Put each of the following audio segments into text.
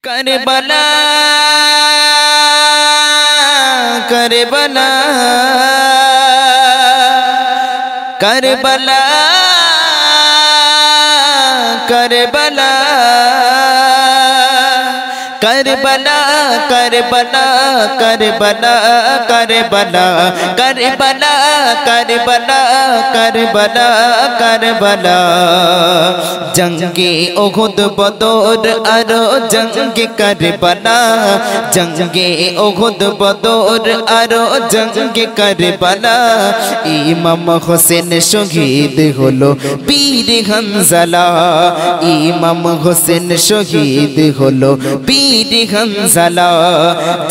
Karbala Karbala Karbala Karbala Karbala Karbala Karbala Karbala Karbala Karbala Karbala Karbala जंगे Uhud Badr आरो जंगे Karbala जंगे Uhud Badr आरो जंगे Karbala इमाम हुसैन शहीद हलो पीर हंजला इमाम हुसैन शहीद हलो पीर हंजला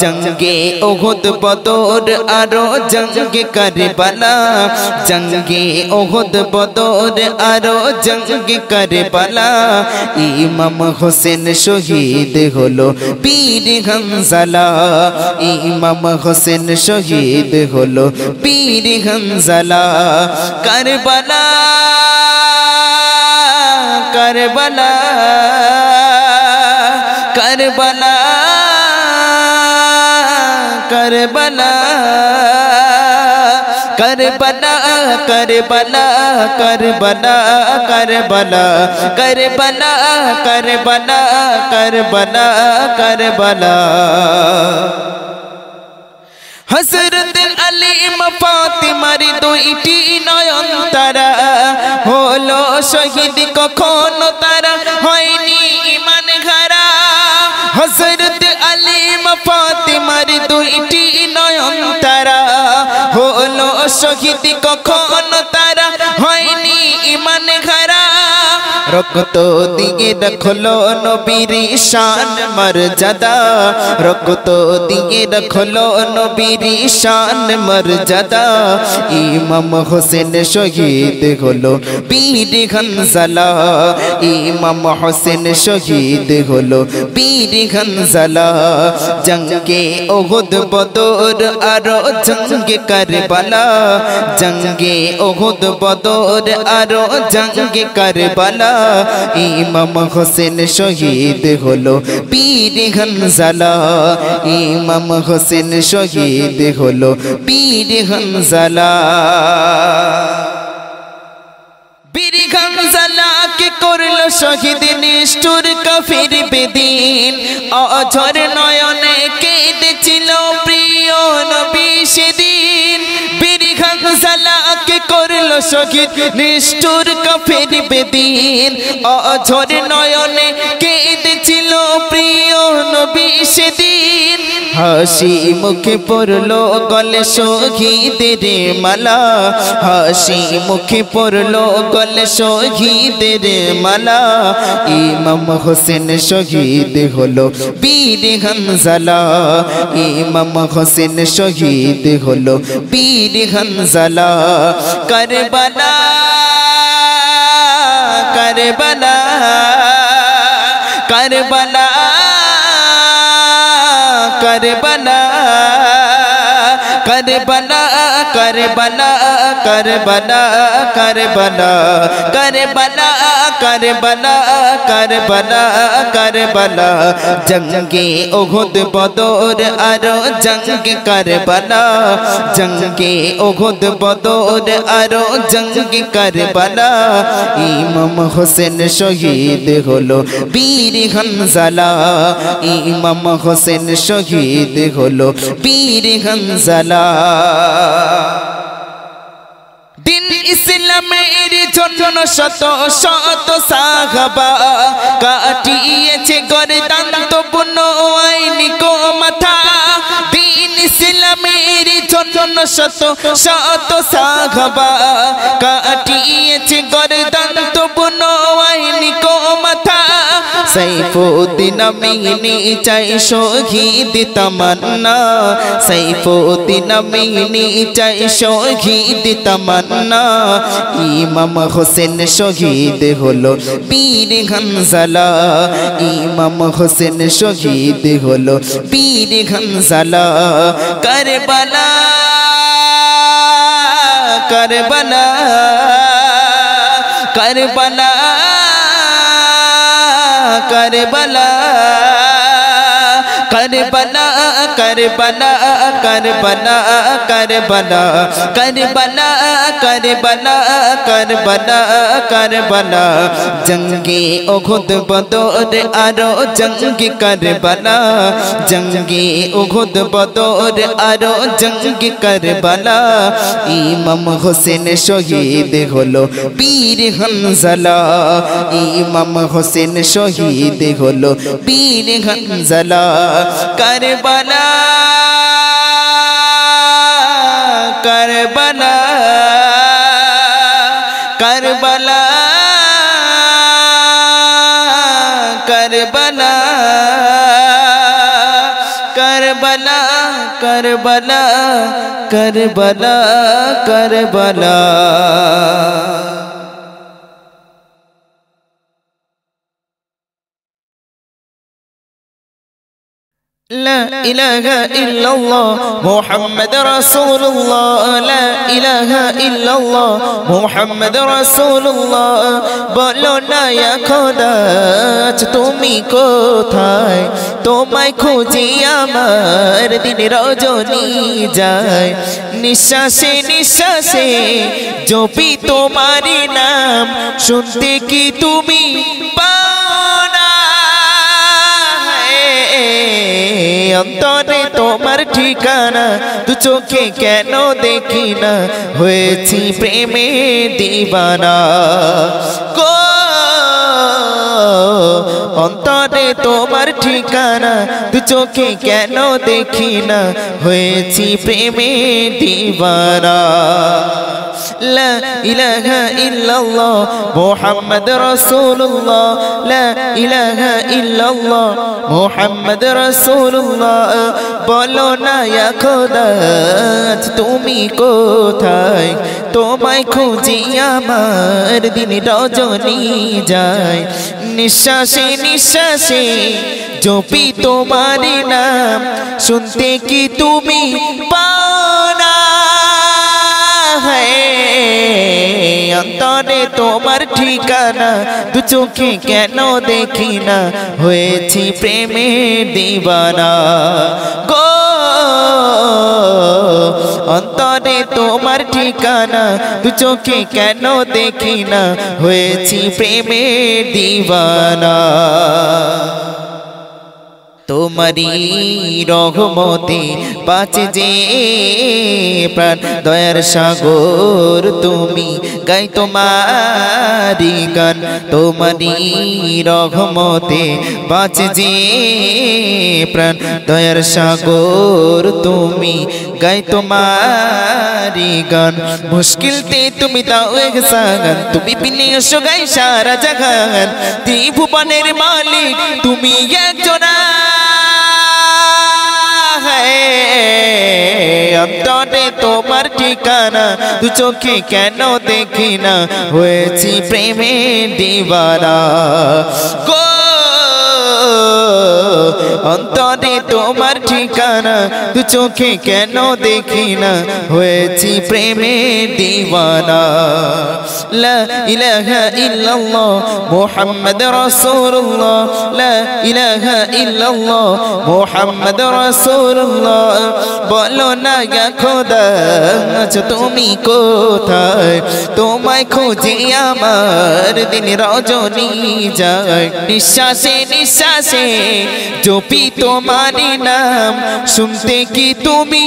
जंगे उहुद बदर आरो जंगे करबला जंगे उहुद बदर आरो जंगे करबला इमाम हुसैन शहीद हलो पीर हंजला इमाम हुसैन शहीद हलो पीर Hanzala Karbala Karbala Karbala Karbala Karbala Karbala Karbala Karbala Karbala Karbala Karbala Karbala हजरत अली फातिमार दुইটি নয়ন তারা হলো শহীদ কখনো তারা হয়নি ঈমান হারা হযরত আলী ফাতিমার দুইটি নয়ন তারা হলো শহীদ কখনো তারা হয়নি ঈমান হারা রক্ত দিয়ে রাখলো নবীর শান মর্যাদা রক্ত দিয়ে রাখলো নবীর শান মর্যাদা ইমাম হোসেন শহীদ হলো পীর হনজলা ইমাম হোসেন শহীদ হলো পীর হনজলা জঙ্গে উহুদ বদর আরো জঙ্গে করবলা জঙ্গে উহুদ বদর আরো জঙ্গে করবলা ইমাম হোসেন শহীদ হলো পীর হনজলা ইমাম হোসেন শহীদ হলো পীর হনজলা পীর হনজলা কে করলো শহীদ নিষ্ঠুর কাফির বেদিন অঝর নয়নে কেঁদেছিল প্রিয় নবী সেদিন পীর হনজলা কে করলো শহীদ নিষ্ঠুর কাফির বেদিন অঝর নয়নে কেঁদেছিল প্রিয় নবী সেদিন হাসি মুখে পড়লো গলে শহীদের মালা হাসি মুখে পড়লো গলে শহীদের মালা ইমাম হোসেন শহীদ হলো পীর হনজলা ইমাম হোসেন শহীদ হলো পীর Hanzala Karbala Karbala Karbala Karbala Karbala Karbala Karbala Karbala Karbala Karbala Karbala Karbala जंगे उहुद बदर आरो जंगे करबला जंगे उहुद बदर आरो जंगे करबला इमाम हुसैन शहीद हलो पीर हंजला इमाम हुसैन शहीद हलो पीर हंजला दिन इस्लामेर जन्म शत शत साहाबा काटिয়েছে গর্দান তবু নয়নি কো মাথা दिन इस्लामेर जन्म शत शत साहाबा काटिয়েছে গর্দান তবু নয়নি কো মাথা सैफुद्दीन अमीनी चाय शहीद तमन्ना सैफुद्दीन अमीनी चाय शहीद तमन्ना इमाम हुसैन शहीद हलो पीर हंजला इमाम हुसैन शहीद हलो पीर Hanzala Karbala Karbala Karbala Karbala Karbala Karbala Karbala Karbala Karbala Karbala Karbala Karbala जंगे उहुद बदर आरो जंग करबला जंगे उहुद बदर आरो जंग करबला इमाम हुसैन शहीद হলো বীর হানজালা ইমাম হোসেন শহীদ হলো বীর Hanzala Karbala Karbala Karbala Karbala Karbala Karbala Karbala Karbala لا إله إلا الله محمد رسول الله لا إله إلا الله محمد رسول الله বলো না খোদা তুমি কোথায় তোমায় খুঁজি আমার দিন রজনী যায় নিঃশ্বাসে নিঃশ্বাসে জপি তোমার নাম শুনতে কি তুমি অন্তরে তোমার ঠিকানা তু চোখে কেন দেখি না হয়েছি প্রেমে দিবানা গো অন্তরে তোমার ঠিকানা তু চোখে কেন দেখি না হয়েছি প্রেমে দিবানা لا إله إلا الله محمد رسول الله لا إله إلا الله محمد رسول الله বলো না খোদা তুমি কোথায় তোমায় খুঁজি আমার দিন রজনী যায় নিঃশ্বাসে নিঃশ্বাসে জপি তোমার নাম শুনতে কি তুমি পাও না অন্তরে তোমার ঠিকানা দু চোখে কেন দেখি না হয়েছি প্রেমে দিবানা গো অন্তরে তোমার ঠিকানা দু চোখে কেন দেখি না হয়েছি প্রেমে দিবানা তোমারি রহমতে বাঁচে যে প্রাণ দয়ার সাগর তুমি গাই তোমারি গান তোমারি রহমতে বাঁচে যে প্রাণ দয়ার সাগর তুমি গাই তোমারি গান মুশকিলতে তুমি দাও ইহসান তুমি বিনে এসো গাই সারা জাহান ত্রিভুবনের মালিক তুমি একজন অন্তরে তোমার ঠিকানা দু চোখে কেন দেখি না হয়েছি প্রেমে দিবানা গো অন্তরে তোমার ঠিকানা দু চোখে কেন দেখি না হয়েছি প্রেমে দিবানা লা ইলাহা ইল্লাল্লাহ মুহাম্মদ রাসূলুল্লাহ লা ইলাহা ইল্লাল্লাহ মুহাম্মদ রাসূলুল্লাহ বলো না খোদা তুমি কোথায় তোমায় খুঁজি আমার দিন রজনী যায় নিঃশ্বাসে নিঃশ্বাসে জপি তোমার নাম শুনতে কি তুমি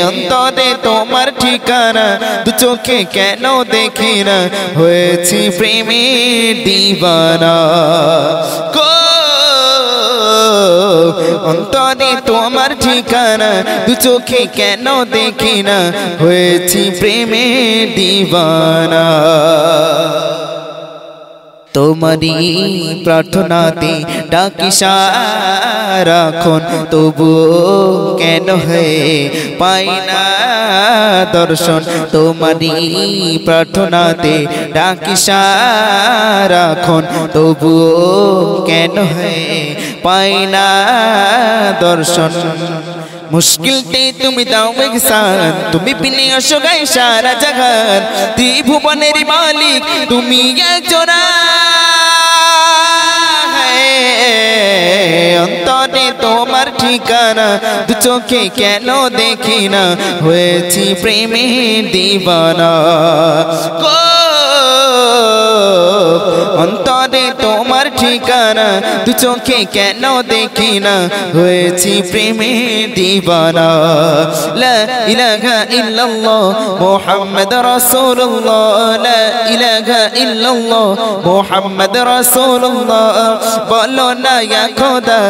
অন্তরে তোমার ঠিকানা দু চোখে কেন দেখি না হয়েছি প্রেমে দিবানা গো অন্তরে তোমার ঠিকানা দু চোখে কেন দেখি না হয়েছি প্রেমে দিবানা তোমারি প্রার্থনাতে ডাকি সারাক্ষণ তবুও কেন হয়ে পাই না দর্শন তোমারি প্রার্থনাতে ডাকি সারাক্ষণ তবুও কেন হয়ে পাই না দর্শন মুশকিলতে তুমি দাও ইহসান তুমি বিনে আসো গায়ে সারা জাহান ত্রিভুবনের মালিক তুমি একজন ঠিকানা দু চোখে কেন দেখি না হয়েছি প্রেমের দিবানা গো অন্তরে তোমার ঠিকানা দু চোখে কেন দেখি না হয়েছি প্রেমের দিবানা লা ইলাহা ইল্লাল্লাহ মুহাম্মদ রাসূলুল্লাহ লা ইলাহা ইল্লাল্লাহ মুহাম্মদ রাসূলুল্লাহ বলো না ইয়া খোদা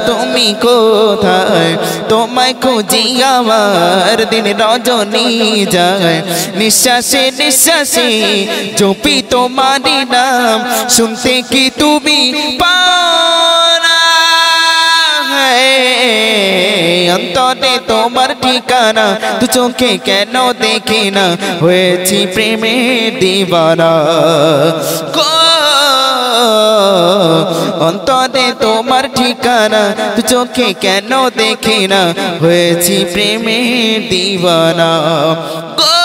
তুমি কোথায় তোমায় খুঁজি আমার দিন রজনী যায় নিঃশ্বাসে নিঃশ্বাসে জপি তোমারি নাম শুনতে কি তুমি পাও না অন্তরে তোমার ঠিকানা দু চোখে কেন দেখি না হয়েছি প্রেমের দিবানা গো অন্তরে তোমার ঠিকানা দু চোখে কেন দেখি না হয়েছি প্রেমের দিবানা গো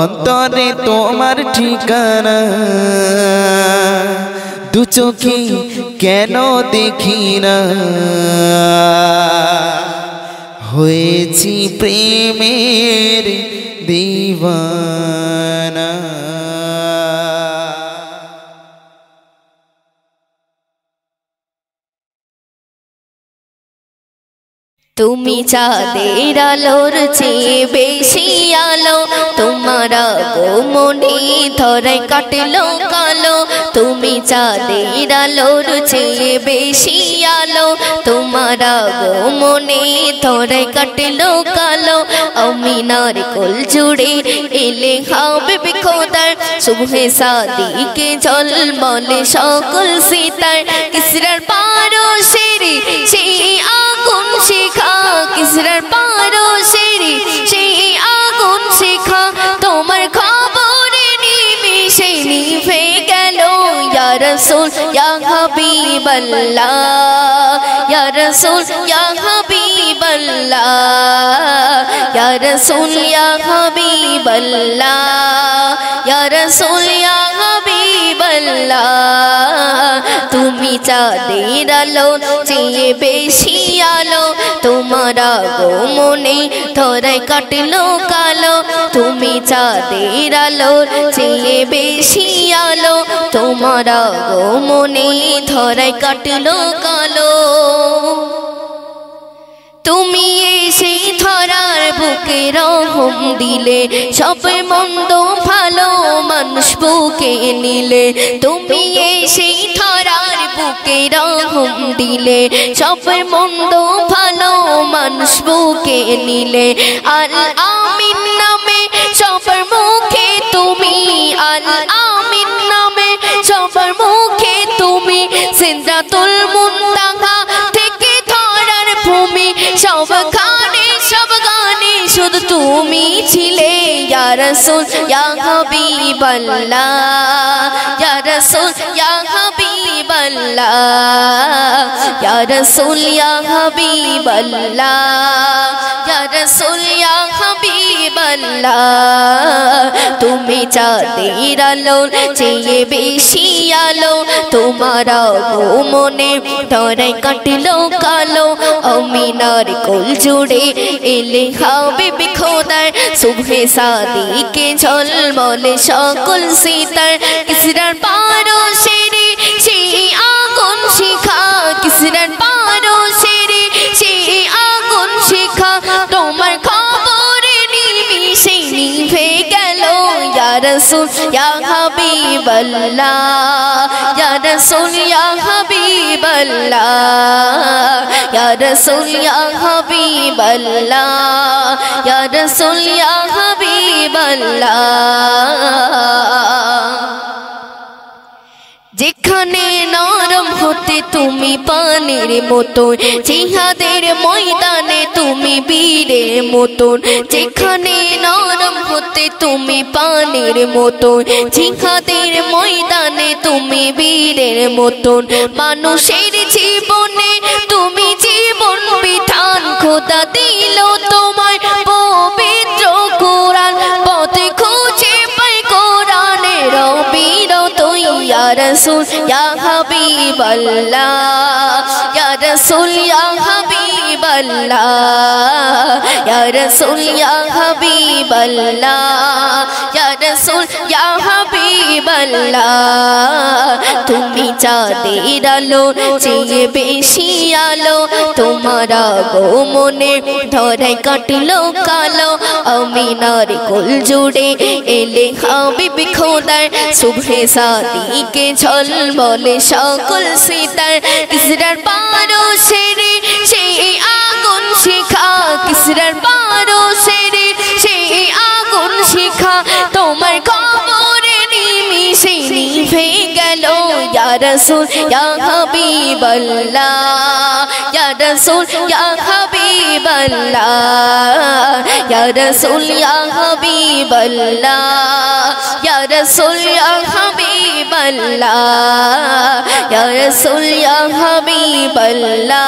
অন্তরে তোমার ঠিকানা দু চোখে কেন দেখি না হয়েছি প্রেমের দিবানা তুমি চাঁদের আলোর চেয়ে বেশি আলো তোমার আগমনে ধরায় কাটলো কালো তুমি চাঁদের আলোর চেয়ে বেশি আলো তোমার আগমনে ধরায় কাটলো কালো আমিনার কোল জুড়ে এলে হাবিব খোদার সুবহে সাদিকে ঝলমলে সকল সিতার কিসরার পারশের সেই আগুন শিখা কিসরার পারশের সেই আগুন শিখা তোমার খবরে নিমিশে নিভে গেল ইয়া রাসূল ইয়া হাবিবাল্লাহ ইয়া রাসূল ইয়া হাবিবাল্লাহ ইয়া রাসূল ইয়া হাবিবাল্লাহ ইয়া রাসূল ইয়া হাবিবাল্লাহ তুমি চাঁদের আলো চেয়ে বেশি আলো তোমার আগমনে ধরায় কাটলো কালো তুমি চাঁদের আলো চেয়ে বেশি আলো তোমার আগমনে ধরায় কাটলো কালো তুমি এসে ধরার বুকে রহম দিলে সব মন্দ ভালো মানুষ বুকে নিলে তুমি এসে ধরার বুকে রহম দিলে সব মন্দ ভালো মানুষ বুকে নিলে আল আমিন নামে সবার মুখে তুমি আল আমিন নামে সবার মুখে তুমি সিদরাতুল মুনতাহা থেকে ধরার ভূমি সব খানে সব গানে শুধু তুমি ছিলে ইয়া রাসূল ইয়া হাবিবাল্লাহ ইয়া রাসূল ইয়া হাবিবাল্লাহ ইয়া রাসূল ইয়া হাবিবাল্লাহ ইয়া রাসূল ইয়া হাবিবাল্লাহ তুমি চাঁদের আলো চেয়ে বেশি আলো তোমার আগমনে ধরায় কাটলো কালো আমিনার কোল জুড়ে এলে হাবিব খোদার সুবহে সাদিকে ঝলমলে সকল সিতার কিসরার পারশের সেই আগুন শিখা কিসরার পারশের সেই আগুন শিখা তোমার খবরে নিমিশে নিভে গেল ইয়া রাসূল ইয়া হাবিবাল্লাহ ইয়া রাসূল ইয়া হাবিবাল্লাহ ইয়া রাসূল ইয়া হাবিবাল্লাহ ইয়া রাসূল ইয়া হাবিবাল্লাহ যেখানে নরম হতে তুমি পানির মতন জিহাদের ময়দানে তুমি বীরের মতন যেখানে নরম হতে তুমি পানির মতন জিহাদের ময়দানে তুমি বীরের মতন মানুষের জীবনে তুমি জীবন বিধান খোদা দিল তোমায় পবিত্র কোরআন পথে খুঁজে পাই কোরআনের অবিরত ইয়া रसूल या हबीब अल्लाह या रसूल या हबीब अल्लाह या रसूल या हबीब अल्लाह या रसूल या हबीब अल्लाह তুমি চাঁদের আলো চেয়ে বেশি আলো তোমার আগমনে ধরায় কাটলো কালো আমিনার কোল জুড়ে এলে হাবিব খোদার সুবহে সাদিকে ঝলমলে সকল সিতার কিসরার পারশেরে সেই আগুন শিখা কিসরার পারশেরে সেই আগুন শিখা তোমার কবরে নিমিষে নিভে গেল ইয়া রাসূল ইয়া হাবিব আল্লাহ ইয়া রাসূল ইয়া হাবিব আল্লাহ ইয়া রাসূল ইয়া হাবিব আল্লাহ ইয়া রাসূল ইয়া হাবিব আল্লাহ ইয়া রাসূল ইয়া হাবিব আল্লাহ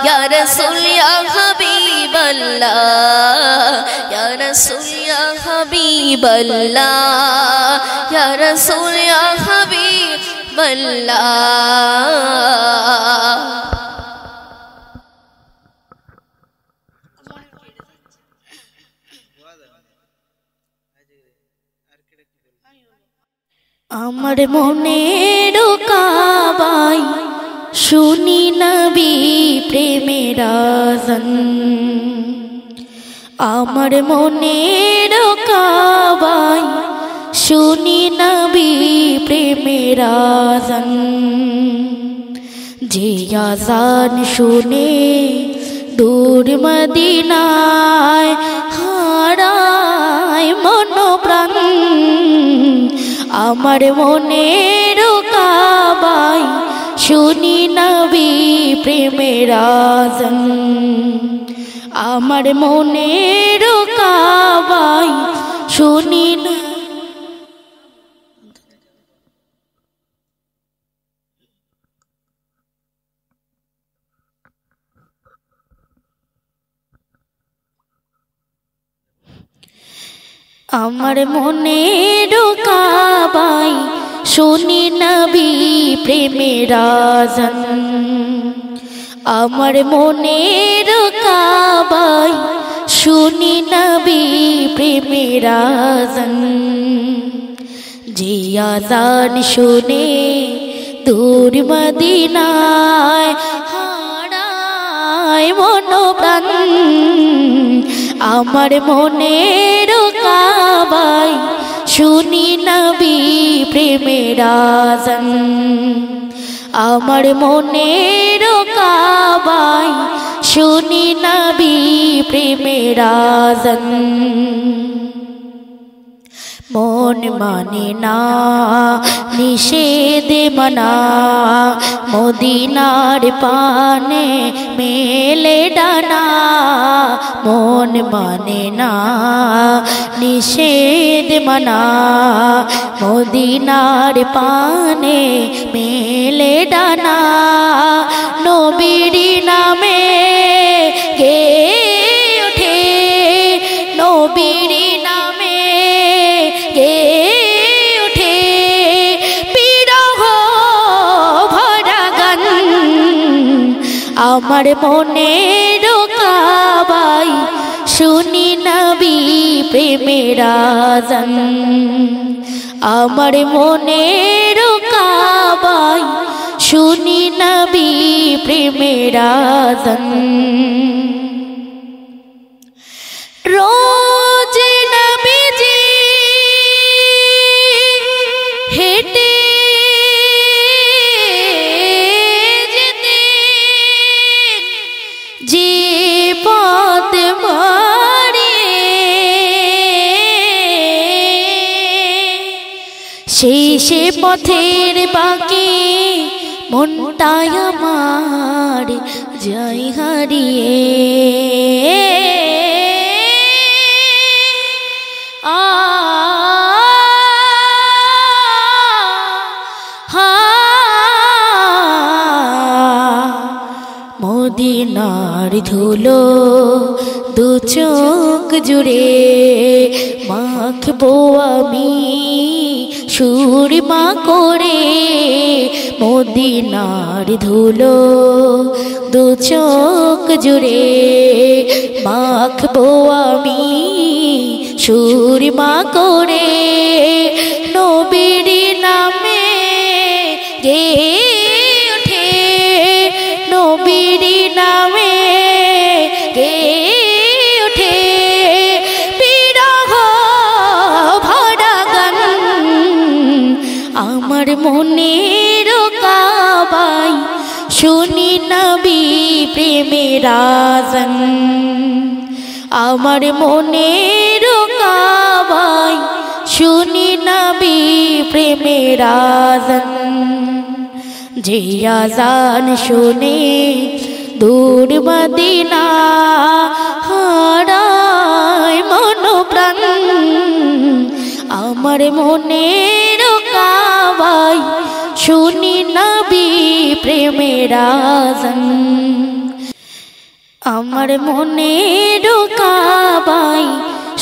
ইয়া রাসূল ইয়া হাবিব আল্লাহ ইয়া রাসূল ইয়া হাবিব আল্লাহ ইয়া রাসূল ইয়া হাবিব আল্লাহ আমার মনের কাবাই শুনি নবী প্রেমের আযান আমার মনের কাবাই শুনি নবী প্রেমের আযান যে আযান শুনে দূর মদিনায় হারায় মন প্রাণ আমার মনের কাবাই শুনি নবী প্রেমের আযান আমার মনের কাবাই শুনি আমার মনের কাবাই শুনি নবী প্রেমের আযান আমার মনের কাবাই শুনি নবী প্রেমের আযান যে আযান শুনে দূর মদিনায় হারায় মন প্রাণ আমার মনের কাবাই শুনি নবী প্রেমের আযান আমার মনের কাবাই শুনি নবী প্রেমের আযান মন মানে না নিষেধ মানা মদিনার পানে মেলে ডানা মন মানে না নিষেধ মানা মদিনার পানে মেলে ডানা নবীর নামে গে ওঠে নবীর নামে গে ওঠে বিরহ ভরা গান আমার মনের কাবাই শুনি নবী প্রেমের আযান আমার মনের কাবাই শুনি নবী প্রেমের আযান রোজ নবীজি হেঁটে যেতে যে পথ মারে সেই পথের বাঁকে মনটাই আমার যাই হারিয়ে মদিনার ধুলো দু চোখ জুড়ে মাখবো আমি সুরমা করে মদিনার ধুলো দু চোখ জুড়ে মাখবো আমি সুরমা করে নবীর নামে গে ওঠে নবীর নামে গে ওঠে বিরহ ভরা গান আমার মনের কাবাই শুনি নবী প্রেমের আজান আমার মনের কাবাই শুনি নবী প্রেমের আজান যে আজান শুনে দূর মদিনা হারায় মন প্রাণ আমার মনের কাবাই শুনি নবী প্রেমের আজান আমার মনের কাবাই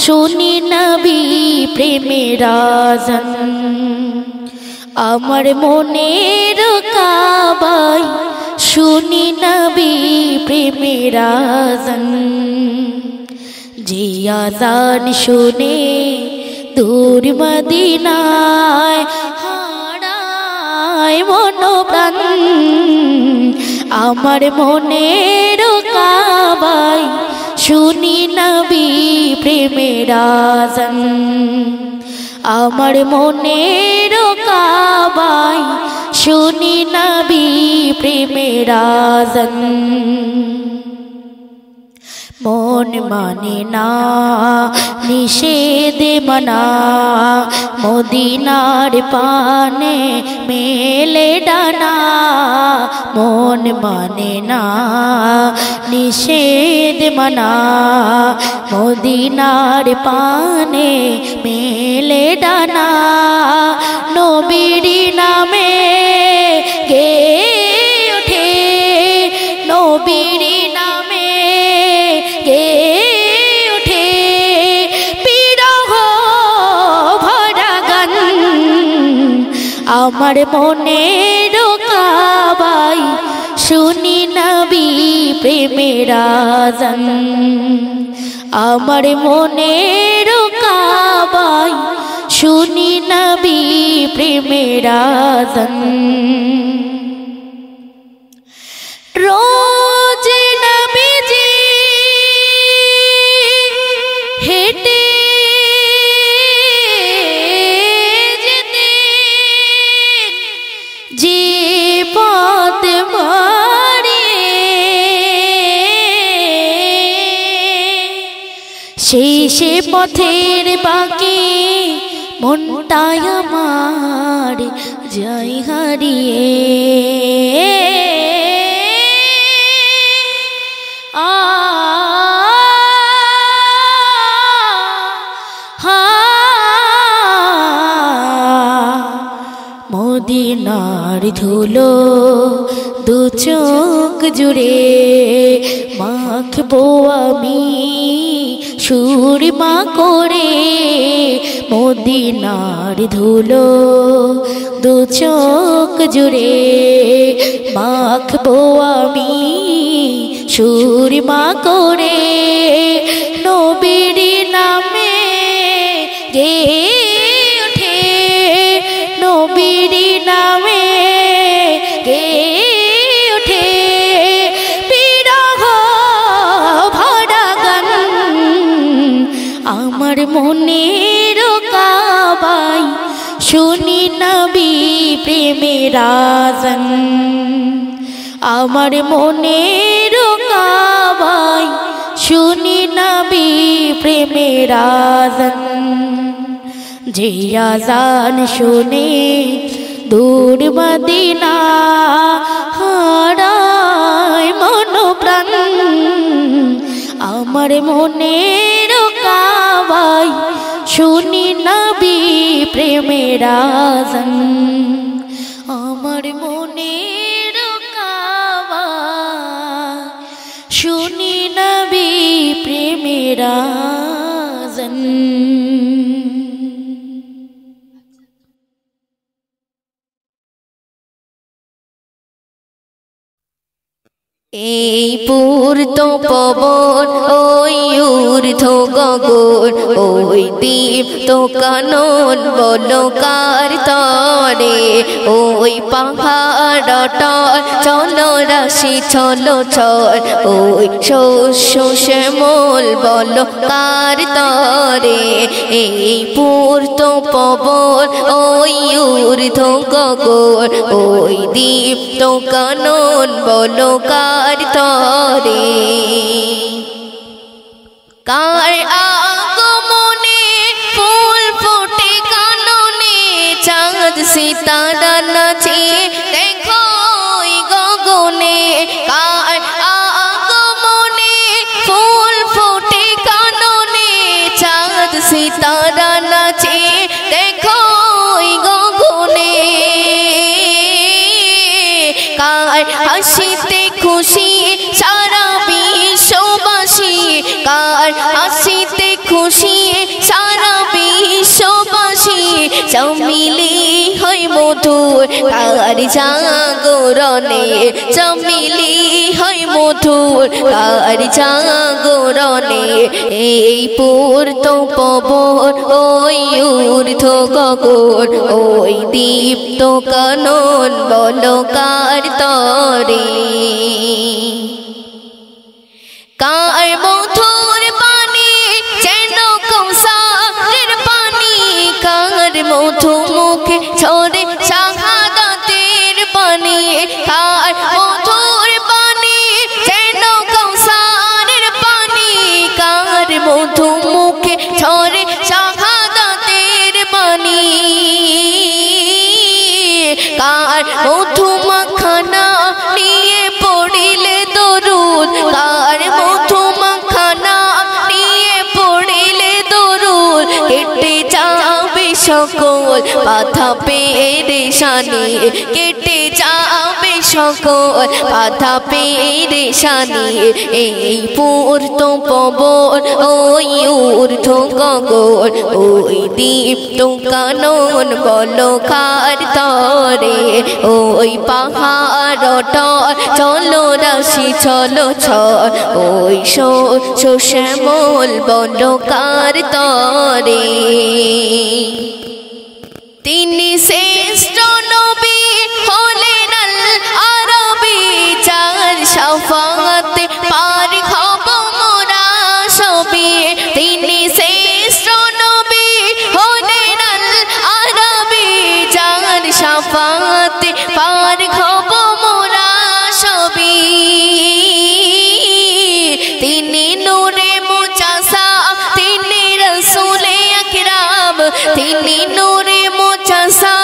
শুনি নবী প্রেমের আজান আমার মনের কাবাই শুনি নবী প্রেমের আজান যে আজান শুনে দূর মদিনায় হারায় মন প্রাণ আমার মনের কাবাই শুনি নবী প্রেমের আজান আমার মনের কাবাই শুনি নবী প্রেমের আজান মন মানে না নিষেধ মানা মদিনার পানে মেলে ডানা মন মানে না নিষেধ মানা মদিনার পানে মেলে ডানা নবীর নামে গে ওঠে নবীর নামে গে ওঠে বিরহ ভরা গান আমার মনের কাবাই শুনি নবী প্রেমের আজান আমার মনের কাবাই শুনি নবী প্রেমের আজান রোজ নবীজি হেঁটে যেতে যে পথ মারে সেই পথের বাকি মনটাই আমার যাই হারিয়ে মদিনার ধুলো দু চোখ জুড়ে মাখবো আমি সুরমা করে মদিনার ধুলো দু চোখ জুড়ে মাখবো আমি সুরমা করে নবীর নামে গে ওঠে নবীর নামে গে ওঠে বিরহ ভরা গান আমার মনের কাবাই শুনি নবী প্রেমের আজান আমার মনের কাবাই শুনি নবী প্রেমের আজান যে আজান শুনে দূর মদিনা হারায় মন প্রাণ আমার মনের কাবাই শুনি নবী প্রেমের আজান আমার মনের কাবাই শুনি নবী প্রেমের আজান। এই পূর্ত পবন ওই ঊর্ধ্ব গগন ওই দীপ্ত কানন বলো কার তরে ওই পাহাড় টল চলো রাশি চলো চল ওই শস্য শ্যামল বলো কার তরে এই পূর্ত পবন ওই ঊর্ধ্ব গগন ওই দীপ্ত কানন বলো কার তরে কার আগমনে ফুল ফোটে কাননে চাঁদ সিতারা নাচে দেখো ওই গগনে কার আগমনে ফুল ফোটে কাননে চাঁদ সিতারা নাচে দেখো ওই গগনে কার হাসিতে খুশি সারা বিশ্ববাসী কার হাসিতে খুশি সারা বিশ্ববাসী চমিলি হয় মধুর কার জাগরণে চমিলি হয় মধুর কার জাগরণে এই পূর্ত পবন ওই ঊর্ধ্ব গগন ওই দীপ্ত কানন বলো কার তরে কার মধুর পানি যেন কৌসারের পানি কার মধু মুখে ঝরে শাহাদাতের পানি কার মধুর পানি যেন কৌসারের পানি কার মধু মুখে ঝরে শাহাদাতের পানি কার মধু মাখানা নিয়ে পড়িলে দরুদ কার মধু মাখানা নিয়ে পড়িলে দরুদ কেটে যাবে সকল বাধা পেরেশানি কেটে যাবে সকল বাধা পেরেশানি এই পূর্ত পবন ওই ঊর্ধ্ব গগন ওই দীপ্ত কানন বলো কার তরে ওই পাহাড় টল চলো রাশি চলো ছল ওই শ্যামল বলো কার তরে তিনি শ্রেষ্ঠ নবী হলেন আল আরবী যার শাফাআতে পার হব মোরা সবই তিনি শ্রেষ্ঠ নবী হলেন আল আরবী যার শাফাআতে পার হব মোরা সবই তিনি নূরে মুজাসা তিনি রাসূলে আকরাম তিনি নূরে মুজাসা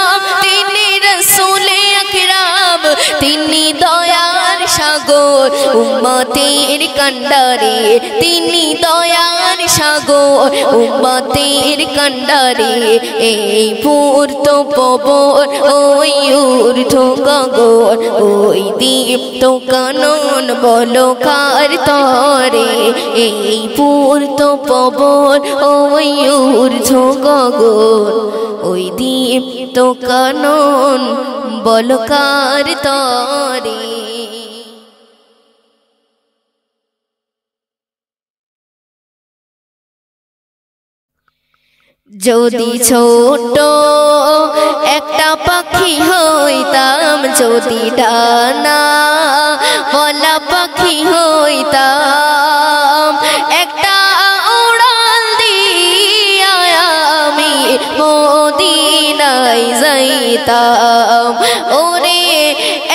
তিনি রাসূলে আকরাম তিনি দয়ার সাগর উম্মতের কান্ডারে তিনি দয়ার সাগর উম্মতের কান্ডারে এই পূর্ত পবন ওই ঊর্ধ্ব গগন ওই দীপ্ত কানন বলো কার তরে এই পূর্ত পবন ওই ঊর্ধ্ব গগন ওই দীপ্ত কানন বলো কার তরে যদি ছোট একটা পাখি হইতাম যদি ডানা বলা পাখি হইতাম একটা উড়াল দিয়া আমি মদিনায় যাইতাম ওরে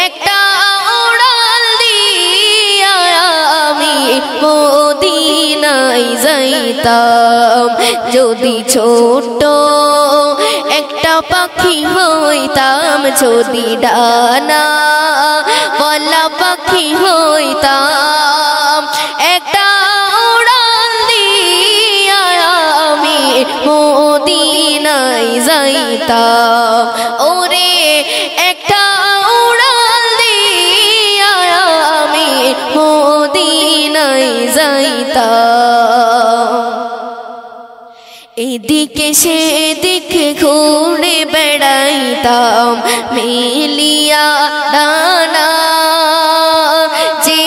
একটা উড়াল দিয়া আমি মদিনায় যাইতাম যদি ছোট একটা পাখি হইতাম যদি ডানা বলা পাখি হইতাম একটা উড়াল দিয়া আমি মদিনায় যাইতাম ওরে একটা উড়াল দিয়া আমি মদিনায় যাইতাম এদিকে সেদিকে ঘুরে বেড়াইতাম মিলিয়া ডানা যে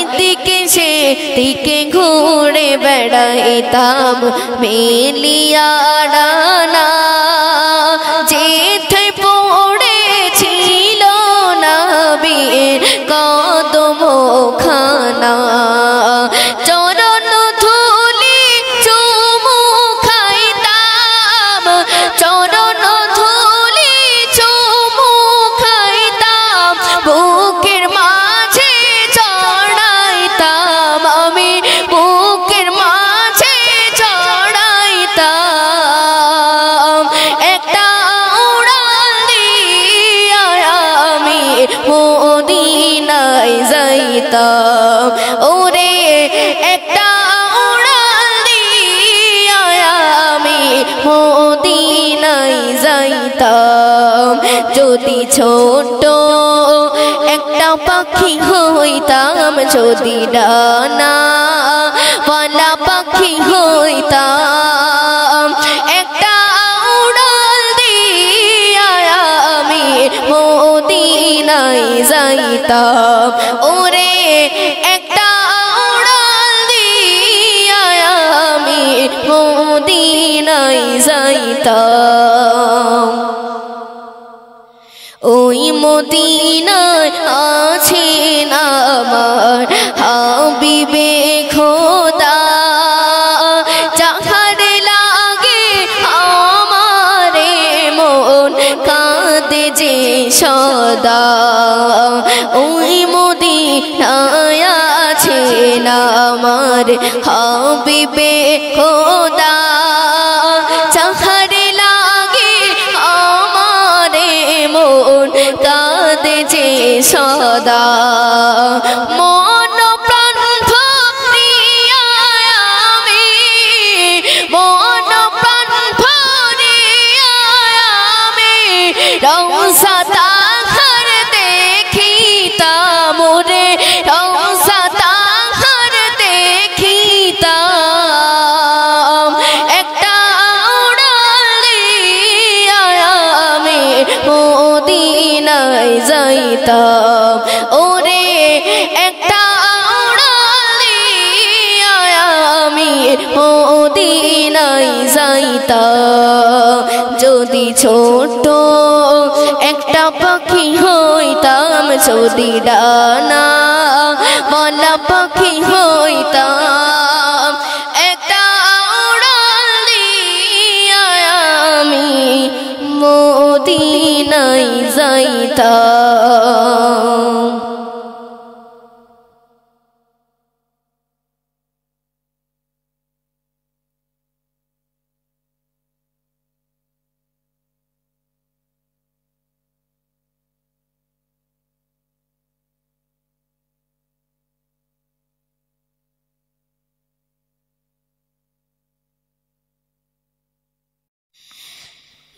এদিকে সেদিকে ঘুরে বেড়াইতাম মেলিয়া ডানা যেথায় পড়েছিল নবীর কদম খানা চরণ ধুলি চুমু খাইতাম চরণ ধুলি চুমু খাইতাম বুকের মাঝে চড়াইতাম আমি বুকের মাঝে চড়াইতাম একটা উড়াল দিয়া আমি মদিনায় যাইতাম ওরে একটা উড়াল দিয়া আমি মদিনায় যাইতাম যদি ছোট একটা পাখি হইতাম যদি ডানা ওয়ালা পাখি হইতাম একটা উড়াল দিয়া আমি মদিনায় যাইতাম ওরে একটা উড়াল দিয়া আমি মদিনায় যাইতাম ওই মদিনায় আছেন আমার হাবিবে খোদা যাহার লাগে আমারে মন কাঁদে যে সদা ওই মদিনায় আছেন আমার হাবিবে খোদা যাহার লাগে আমারে মন কাঁদে যে সদা মন প্রাণ ভরিয়া আমি মন প্রাণ ভরিয়া আমি রওজা তাহার দেখিতাম ওরে রওজা তাহার দেখিতাম একটা উড়াল দিয়া আমি মদিনায় যাইতাম ওরে একটা উড়াল দিয়া আমি মদিনায় যাইতাম যদি ছোট একটা পাখি হইতাম যদি ডানা ওয়ালা পাখি হইতাম একটা উড়াল দিয়া আমি মদিনায় যাইতাম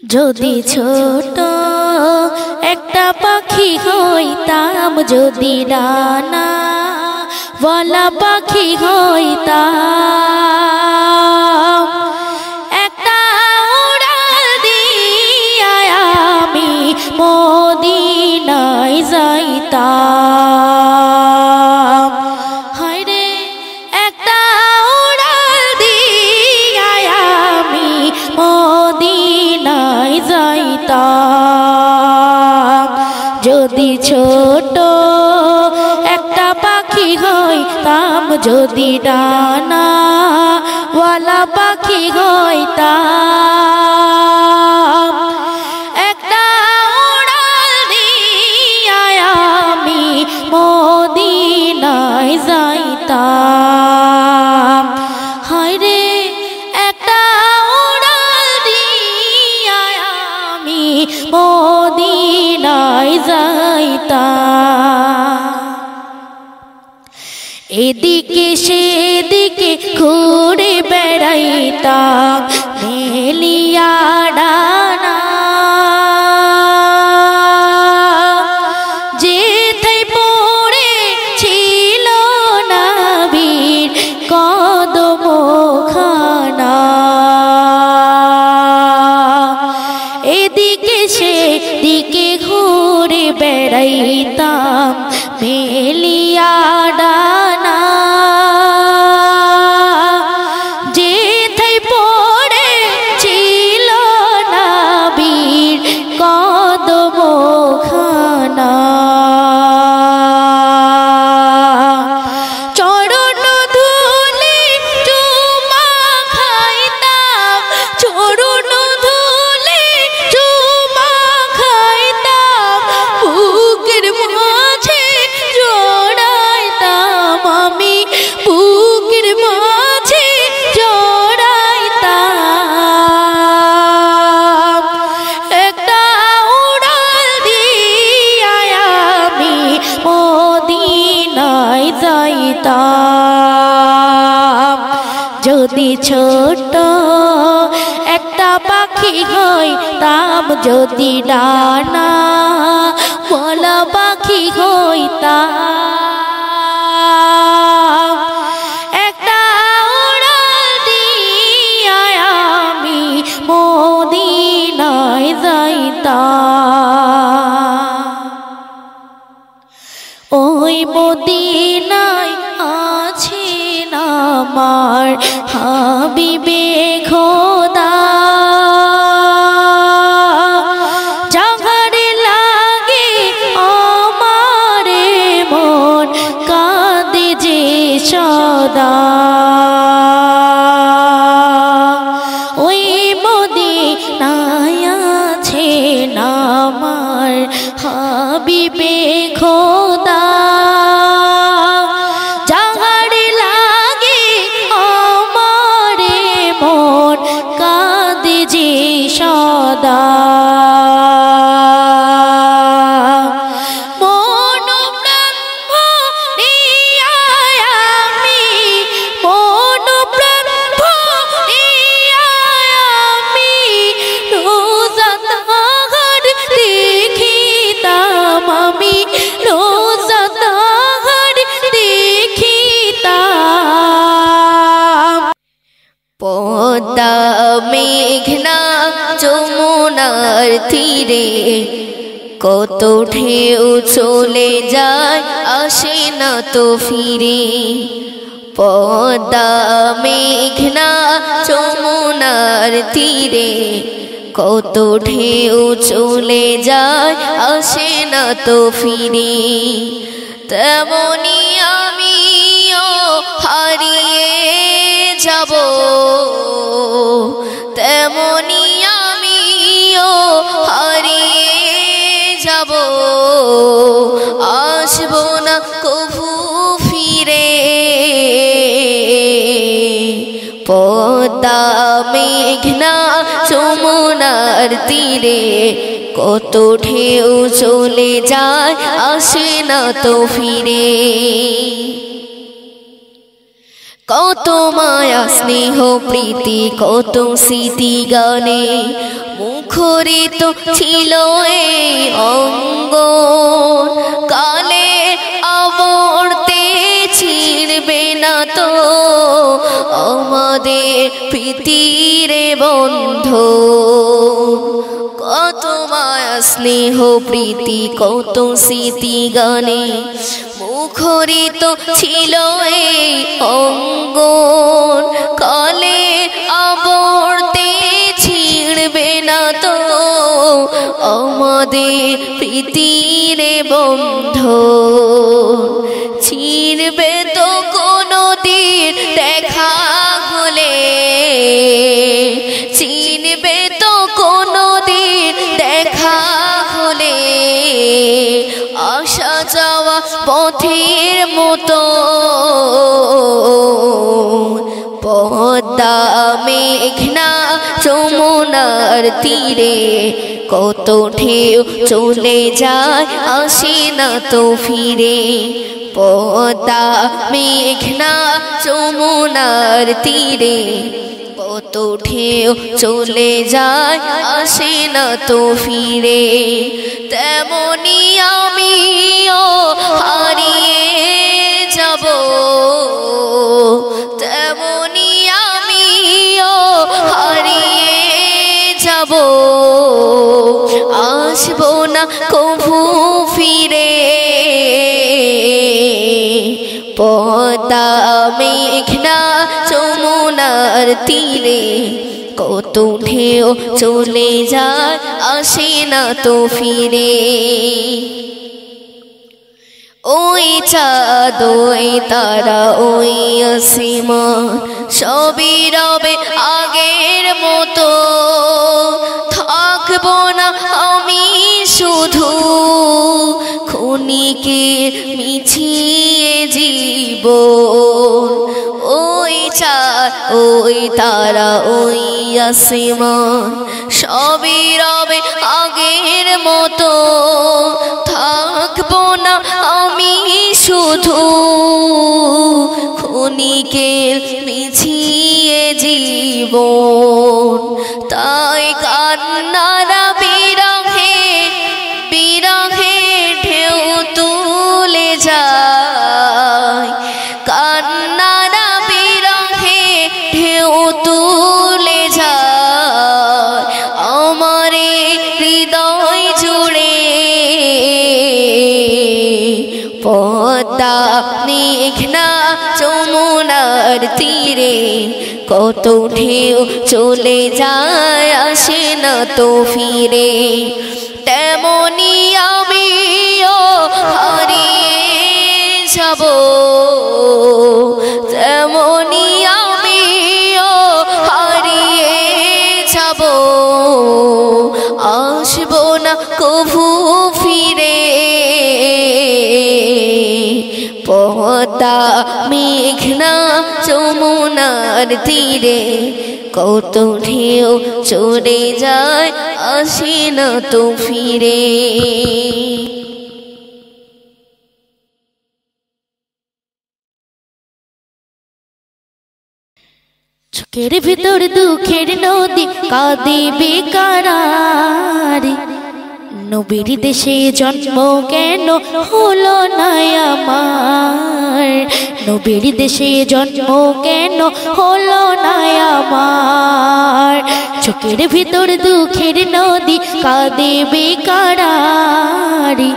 যদি ছোট একটা পাখি হইতাম যদি ডানা ওয়ালা পাখি হইতাম একটা উড়াল দিয়া আমি মদিনায় যাইতাম হায়রে একটা উড়াল দিয়া আমি মদিনায় যাইতাম যদি ছোট একটা পাখি হইতাম যদি ডানা ওয়ালা পাখি হইতাম একটা উড়াল দিয়া আমি মদিনায় যাইতাম হায়রে একটা উড়াল দিয়া আমি মদিনায় যাইতাম এদিকে সেদিকে ঘুরে বেড়াইতাম মেলিয়া ডানা যেথায় পড়েছিল নবীর কদম খানা এদিকে সেদিকে ঘুরে বেড়াইতাম মেলিয়া ডানা যাইতাম যদি ছোট একটা পাখি হইতাম যদি ডানা বলা পাখি হইতাম একটা উড়াল দিয়া আমি মদিনায় যাইতাম ওই মদিনায় আছেন আমার হাবিবে খোদা জাগারে লাগে আমারে মন কাঁদে যে সদা ওই মদিনায় আছেন আমার হাবিবে খোদা জাগারে লাগে আমারে মন কাঁদে যে সদা পদ্মা মেঘনা যমুনার তীরে কত ঢেউ চলে যায় আসে না তো ফিরে পদ্মা মেঘনা যমুনার তীরে কত ঢেউ চলে যায় আসে না তো ফিরে তেমনি আমিও হারিয়ে যাব তেমনি আমিও হারিয়ে যাব আসবো না কভু ফিরে পদ্মা মেঘনা যমুনার তীরে কত ঢেউ চলে যায় আসে না তো ফিরে কত মায়া স্নেহ প্রীতি কত স্মৃতি গানে মুখরিত ছিল এই অঙ্গ কালে আবর্তে ছিড়বে না তো আমাদের প্রীতির বন্ধ কত মায়া স্নেহ প্রীতি কত স্মৃতি গানে মুখরিত ছিল এই অঙ্গন কালে আবর্তে ছিড়বে না তো আমাদের প্রীতির বন্ধ ছিড়বে তো কোনো দিন দেখা হলে চিনবে তো কোনো দিন দেখা হলে আসা যাওয়া পথের মতো পদ্মা মেঘনা যমুনার তীরে কত ঢেউ চলে যায় আসে না তো ফিরে পদ্মা মেঘনা যমুনার তীরে কত ঢেউ চলে যায় আসে না তো ফিরে তেমনি আমিও হারিয়ে যাব তেমনি আমিও হারিয়ে যাব আসবো না কভু ফিরে পদ্মা মেঘনা যমুনার তীরে কত ঢেউ চলে যায় আসে না তো ফিরে ওই চাঁদ ওই তারা ওই আসমান সবই রবে আগের মতো থাকবো না আমি শুধু ক্ষণিকের মিছিয়ে জীবন ওই চাঁদ ওই তারা ওই আসমান সবই রবে আগের মতো থাকবো না আমি শুধু ক্ষণিকের মিছিয়ে জীবন তাই কান্নারা বিরহে বিরহে ঢেউ তুলে যায় কান্নারা বিরহে ঢেউ তুলে যায় আমারে হৃদয় জুড়ে পদ্মা মেঘনা যমুনার তীরে কত ঢেউ চলে যায় আসে না তো ফিরে তেমনি আমিও হারিয়ে যাব তেমনি আমিও হারিয়ে যাব আসবো না কভু ফিরে পদ্মা মেঘনা যমুনার তীরে কত ঢেউ চলে যায় আসে না তো ফিরে চোখের ভিতর দুঃখের নদী কাঁদে বেকারারি নবীর দেশে জন্ম কেন হলো না আমার নবীর দেশে জন্ম কেন হলো না আমার চোখের ভিতর দুঃখের নদী কাঁদে বেকারারি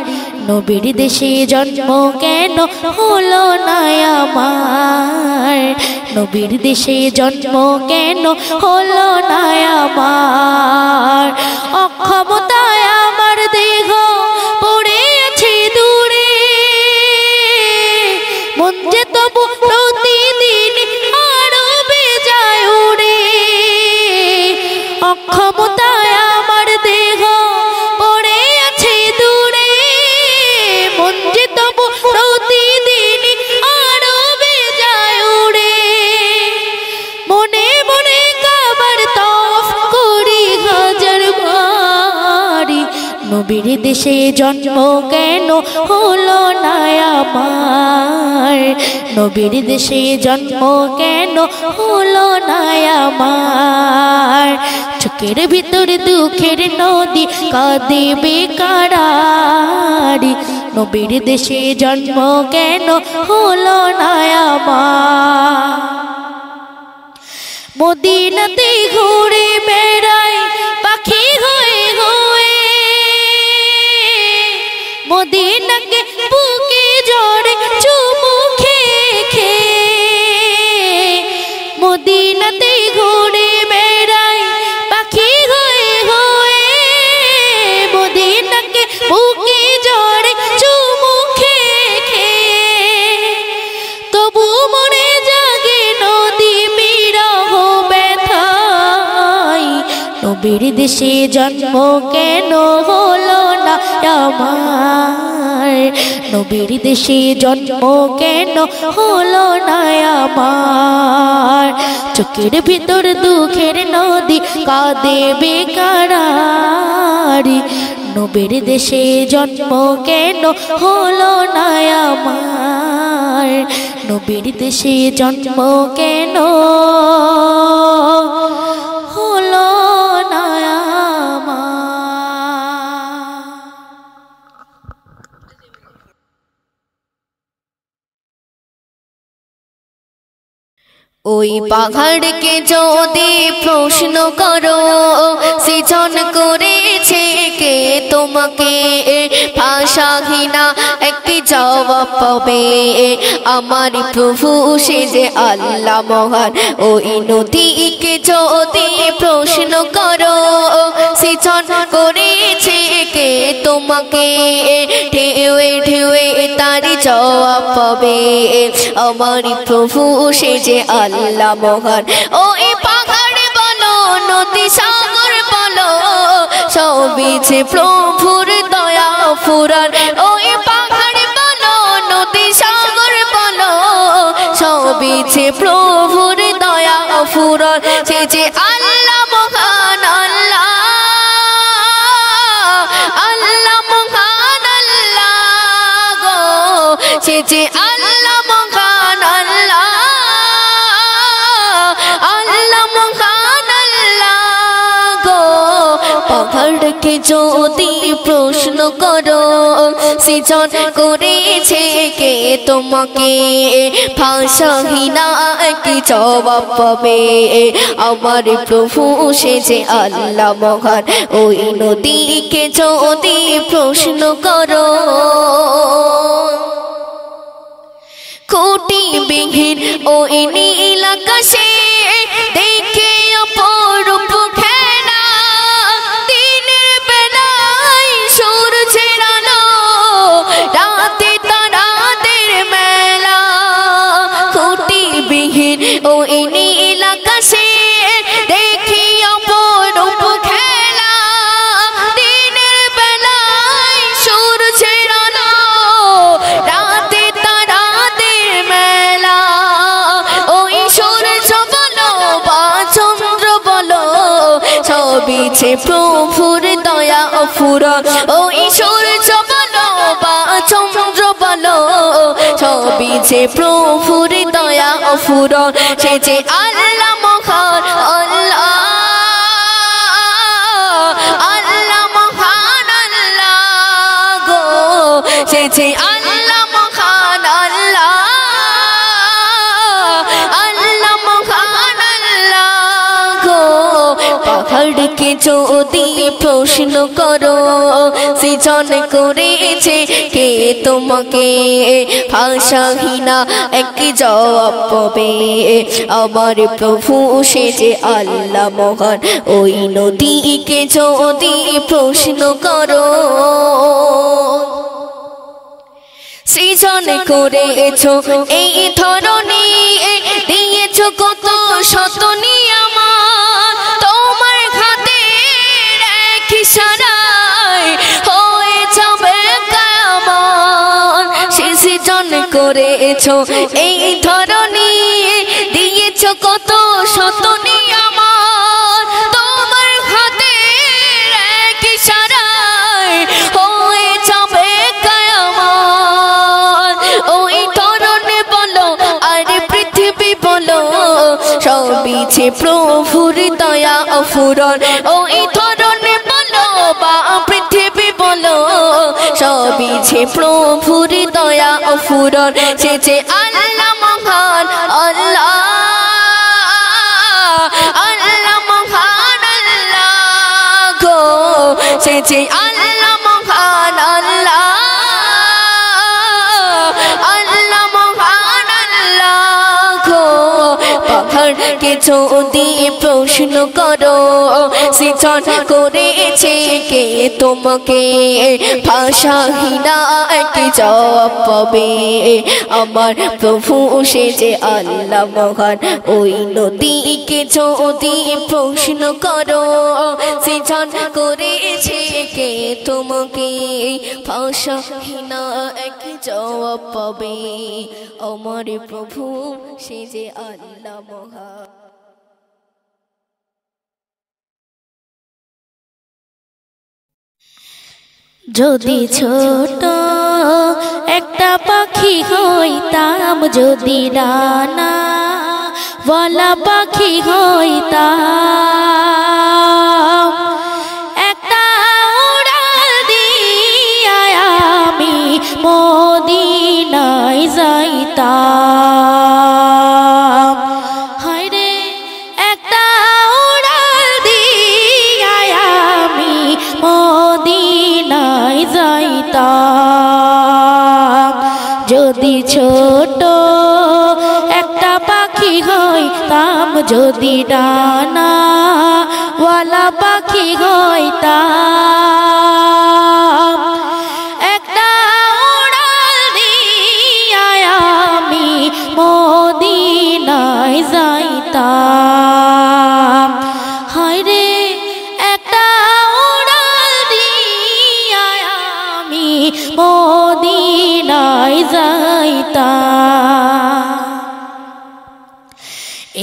নবীর দেশে জন্ম কেন হলো না আমার নবীর দেশে জন্ম কেন হলো না আমার অক্ষমতায় আমার দেহ পড়ে আছে দূরে মন যে তবু প্রতিদিন আরো বেজায় উড়ে অক্ষমতায় আমার দেহ পড়ে আছে দূরে মন যে তবু প্রতিদিন আরো বেজায় উড়ে মনে মনে কাবার তওয়াফ করি হাজার বারি নবীর দেশে জন্ম কেন হলো না আমার নবীর দেশে জন্ম কেন হলো না আমার চোখের ভিতর দুঃখের নদী কাঁদে বেকারারি নবীর দেশে জন্ম কেন হলো না আমার মদিনাতে ঘুরে বেড়াই পাখি হয়ে হয়ে মদিনাকে বুকে জড়ে চুমু খেয়ে খেয়ে মদিনাতে ঘুরে বেড়াই পাখি হয়ে হয়ে মদিনাকে বুকে জড়ে চুমু খেয়ে খেয়ে তবু মনে জাগে নদী বিরহ ব্যথায় নবীর দেশে জন্ম কেন হলো না আমার নবীর দেশে জন্ম কেন হলো না আমার চোখের ভিতর দুঃখের নদী কাঁদে বেকারারি নবীর দেশে জন্ম কেন হলো না আমার নবীর দেশে জন্ম কেন হলো না আমার ওই পাহাড়কে যদি প্রশ্ন করো সৃজন করেছে কে তোমাকে ভাষাহীনা একটি জবাব পাবে আমার প্রভু সে যে আল্লাহ মহান ওই নদীকে যদি প্রশ্ন করো সৃজন করেছে কে তোমাকে ঢেউয়ে ঢেউয়ে তারি জবাব পাবে আমার প্রভু সে যে আল্লাহ মহান ওই পাহাড় বলো নদী সাগর বলো সবই যে প্রভুর দয়া ফুরান ওই পাহাড় বলো নদী সাগর বলো সবই যে প্রভুর দয়া ফুরান সে যে আল্লাহ মহান আল্লাহ আল্লাহ মহান আল্লাহ গো সে সে যে আল্লাহ মহান আল্লাহ, আল্লাহ মহান আল্লাহ গো। পাহাড়কে যদি প্রশ্ন করো সৃজন করেছে কে তোমাকে, ভাষাহীনা কি জবাব পাবে। আমার প্রভু সে যে আল্লাহ মহান, ওই নদীকে যদি প্রশ্ন করো। কোটি বিহীন ওই নীল আকাশে দেখে অপরূপ খেলা, দিনের বেলায় সূর্যের আলো, রাতে তারাদের মেলা। কোটি বিহীন ওই নীল আকাশে দেখে অপরূপ খেলা, দিনের বেলায় সূর্যের আলো, রাতে তারাদের মেলা। ওই সূর্য বলো বা চন্দ্র বলো, সবই যে প্রভুর দয়া অফুরন। ওই সূর্য বলো বা চন্দ্র বলো, সবই যে প্রভুর দয়া অফুরন। সে যে আল্লাহ মহান আল্লাহ, আল্লাহ মহান আল্লাহ গো। সে যে আল্লাহ মহান আল্লাহ, আল্লাহ মহান আল্লাহ গো। পাহাড়কে যদি প্রশ্ন করো সৃজন করেছে কে তোমাকে, ভাষাহীনা এক জবাব পাবে। আমার প্রভু সে যে আল্লাহ মহান, ওই নদীকে যদি প্রশ্ন করো। সৃজন করেছো এই ধরনী, দিয়েছো কত শত নিয়ামত, তোমার হাতের এক ইশারায় হয়ে যাবে কিয়ামত। সৃজন করেছো এই ধরনী, দিয়েছো কত শত নিয়ামত, তোমার হাতের এক ইশারায় হয়ে যাবে কিয়ামত। ওই ধরনে বলো আর পৃথিবী বলো, সবই যে প্রভুর দয়া অফুরন। ওই ধরনে বলো বা পৃথিবী বলো, সবই যে প্রভুর দয়া অফুরন। সে যে আল্লাহ মহান আল্লাহ, আল্লাহ মহান আল্লাহ গো। সে যে আল্লাহ মহান আল্লাহ, আল্লাহ মহান আল্লাহ গো। পাহাড়কে যদি প্রশ্ন করো সৃজন করেছে কে তোমাকে, ভাষাহীনা কি জবাব পাবে। আমার প্রভু সে যে আল্লাহ মহান, ওই নদীকে যদি প্রশ্ন করো সৃজন করেছে কে তোমাকে, ভাষাহীনা কি জবাব পাবে। আমার প্রভু সে যে আল্লাহ মহান। যদি ছোট একটা পাখি হইতাম, যদি ডানা ওয়ালা পাখি হইতাম, একটা উড়াল দিয়া আমি মদিনায় যাইতাম। হায়রে একটা উড়াল দিয়া আমি মদিনায় যাইতাম। যদি ছোট একটা পাখি হইতাম, যদি ডানা ওয়ালা পাখি হইতাম, একটা উড়াল দিয়া আমি মদিনায় যাইতাম। হায়রে একটা উড়াল দিয়া আমি মদিনায় যাইতাম।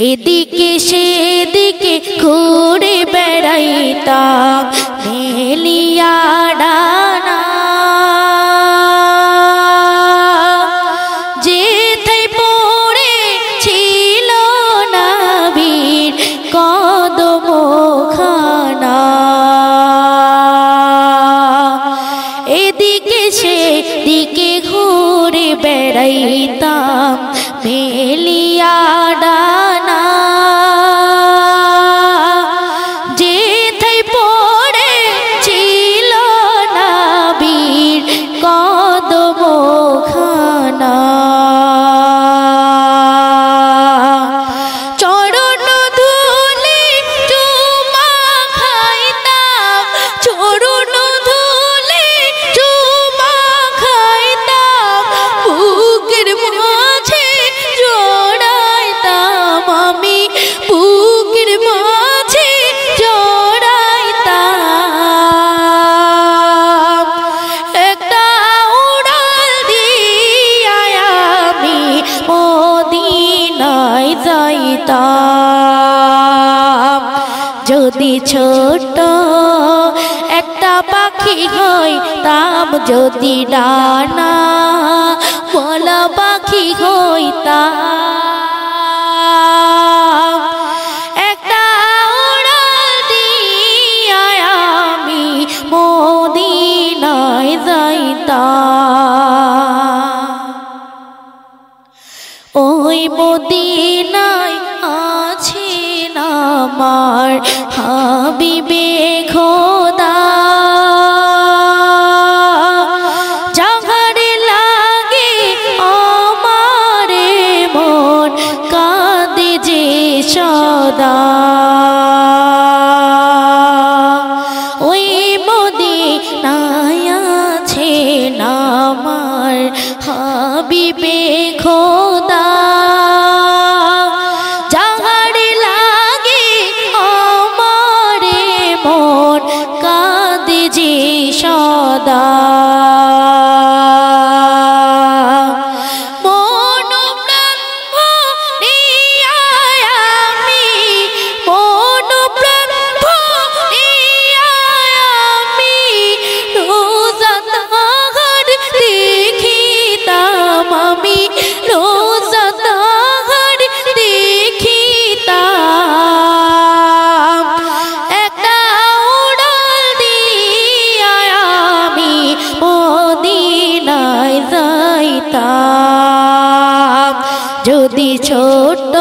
এদিকে সেদিকে ঘুরে বেড়াইতাম মেলিয়া ডানা, যাইতাম যদি ছোট একটা পাখি হইতাম যদি ডানা ওয়ালা পাখি হইতাম একটা উড়াল দিয়া আমি মদিনায় যাইতাম ওই মদিনায় আছেন আমার হাবিবে খোদা যাহারে লাগে আমারে মন কাঁদে যে সদা ওই মদিনায় আছেন আমার হাবিবে খোদা যাহারে লাগে আমারে মন কাঁদে যে সদা মন প্রাণ ভরিয়া আমি মন প্রাণ ভরিয়া আমি রোজা তাহার দেখিতাম আমি রোজা তাহার দেখিতাম একটা উড়াল দিয়া আমি মদিনায় যাইতাম যদি ছোট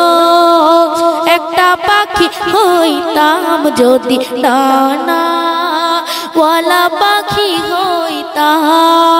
একটা পাখি হইতাম যদি ডানা ওয়ালা পাখি হইতাম